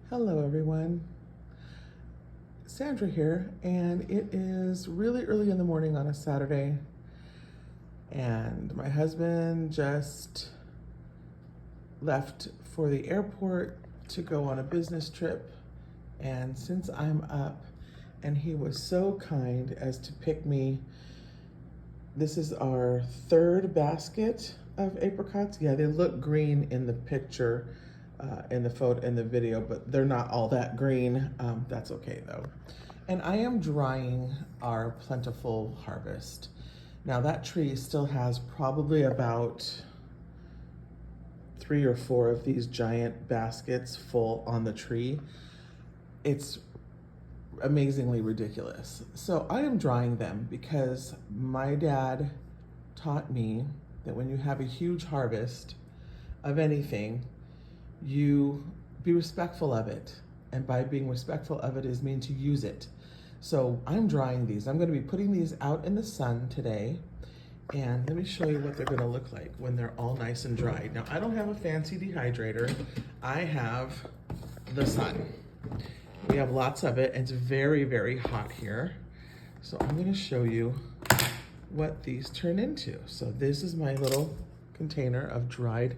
Hello everyone, Sandra here, and it is really early in the morning on a Saturday, and my husband just left for the airport to go on a business trip, and since I'm up, and he was so kind as to pick me, this is our third basket of apricots. Yeah, they look green in the picture, in the photo, in the video, but they're not all that green. That's okay though. And I am drying our plentiful harvest. Now that tree still has probably about 3 or 4 of these giant baskets full on the tree. It's amazingly ridiculous. So I am drying them because my dad taught me that when you have a huge harvest of anything, you be respectful of it. And by being respectful of it is mean to use it. So I'm drying these. I'm going to be putting these out in the sun today. And let me show you what they're going to look like when they're all nice and dried. Now, I don't have a fancy dehydrator. I have the sun. We have lots of it. It's very, very hot here. So I'm going to show you what these turn into. So this is my little container of dried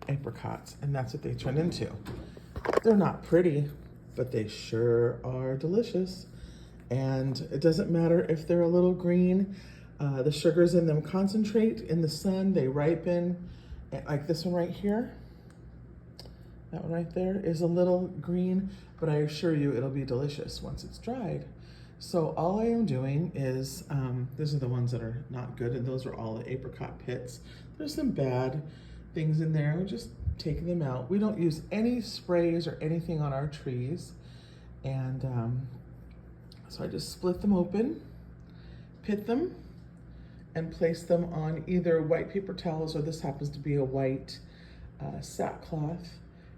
apricots, and that's what they turn into. They're not pretty, but they sure are delicious. And it doesn't matter if they're a little green. The sugars in them concentrate in the sun, they ripen. Like this one right here, that one right there is a little green, but I assure you it'll be delicious once it's dried. So all I am doing is, these are the ones that are not good, and those are all the apricot pits. There's some bad things in there. We're just taking them out. We don't use any sprays or anything on our trees. And so I just split them open, pit them, and place them on either white paper towels, or this happens to be a white sackcloth,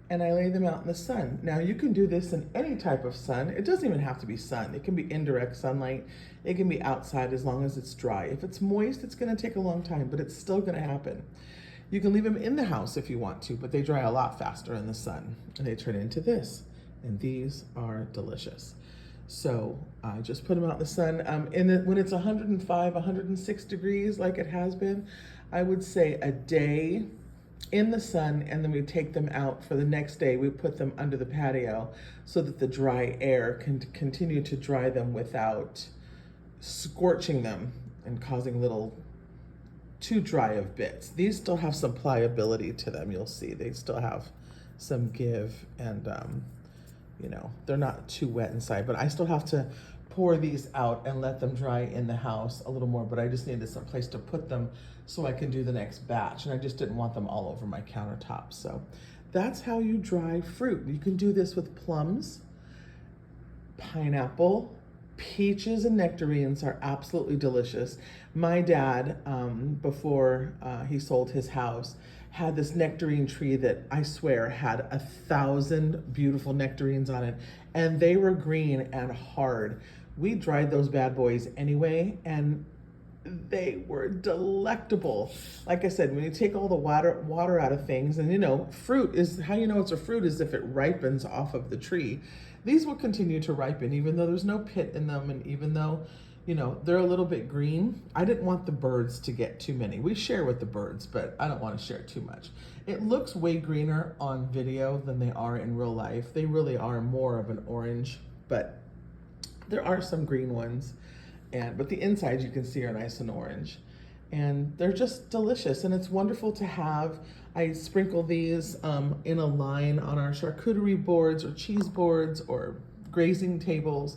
and I lay them out in the sun. Now you can do this in any type of sun. It doesn't even have to be sun. It can be indirect sunlight. It can be outside as long as it's dry. If it's moist, it's gonna take a long time, but it's still gonna happen. You can leave them in the house if you want to, but they dry a lot faster in the sun, and they turn into this, and these are delicious. So I just put them out in the sun. When it's 105, 106 degrees like it has been, I would say a day in the sun, and then we take them out for the next day. We put them under the patio so that the dry air can continue to dry them without scorching them and causing little too dry of bits. These still have some pliability to them. You'll see they still have some give, and you know, they're not too wet inside, but I still have to pour these out and let them dry in the house a little more, but I just needed some place to put them so I can do the next batch, and I just didn't want them all over my countertop. So that's how you dry fruit. You can do this with plums, pineapple, peaches, and nectarines are absolutely delicious. My dad, before he sold his house, had this nectarine tree that I swear had 1,000 beautiful nectarines on it, and they were green and hard. We dried those bad boys anyway, and they were delectable. Like I said, when you take all the water out of things, and you know, fruit is, how you know it's a fruit is if it ripens off of the tree. These will continue to ripen even though there's no pit in them, and even though, you know, they're a little bit green. I didn't want the birds to get too many. We share with the birds, but I don't want to share too much. It looks way greener on video than they are in real life. They really are more of an orange, but there are some green ones. But the insides you can see are nice and orange. And they're just delicious, and it's wonderful to have. I sprinkle these in a line on our charcuterie boards or cheese boards or grazing tables,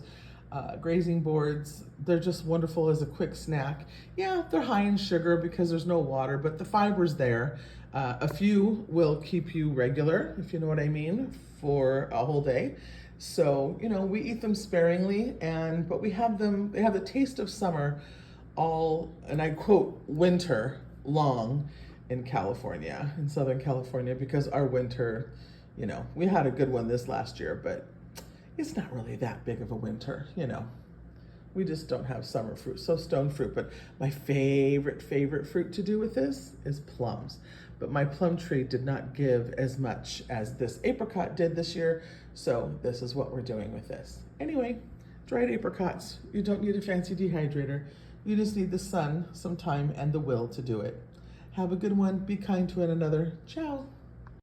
grazing boards. They're just wonderful as a quick snack. Yeah, they're high in sugar because there's no water, but the fiber's there. A few will keep you regular, if you know what I mean, for a whole day. So, you know, we eat them sparingly, but we have them, they have the taste of summer all, and I quote, winter long in California, in Southern California, because our winter, you know, we had a good one this last year, but it's not really that big of a winter, you know. We just don't have summer fruit, so stone fruit. But my favorite fruit to do with this is plums. but my plum tree did not give as much as this apricot did this year, so this is what we're doing with this. Anyway, dried apricots. You don't need a fancy dehydrator. You just need the sun, some time, and the will to do it. Have a good one. Be kind to one another. Ciao.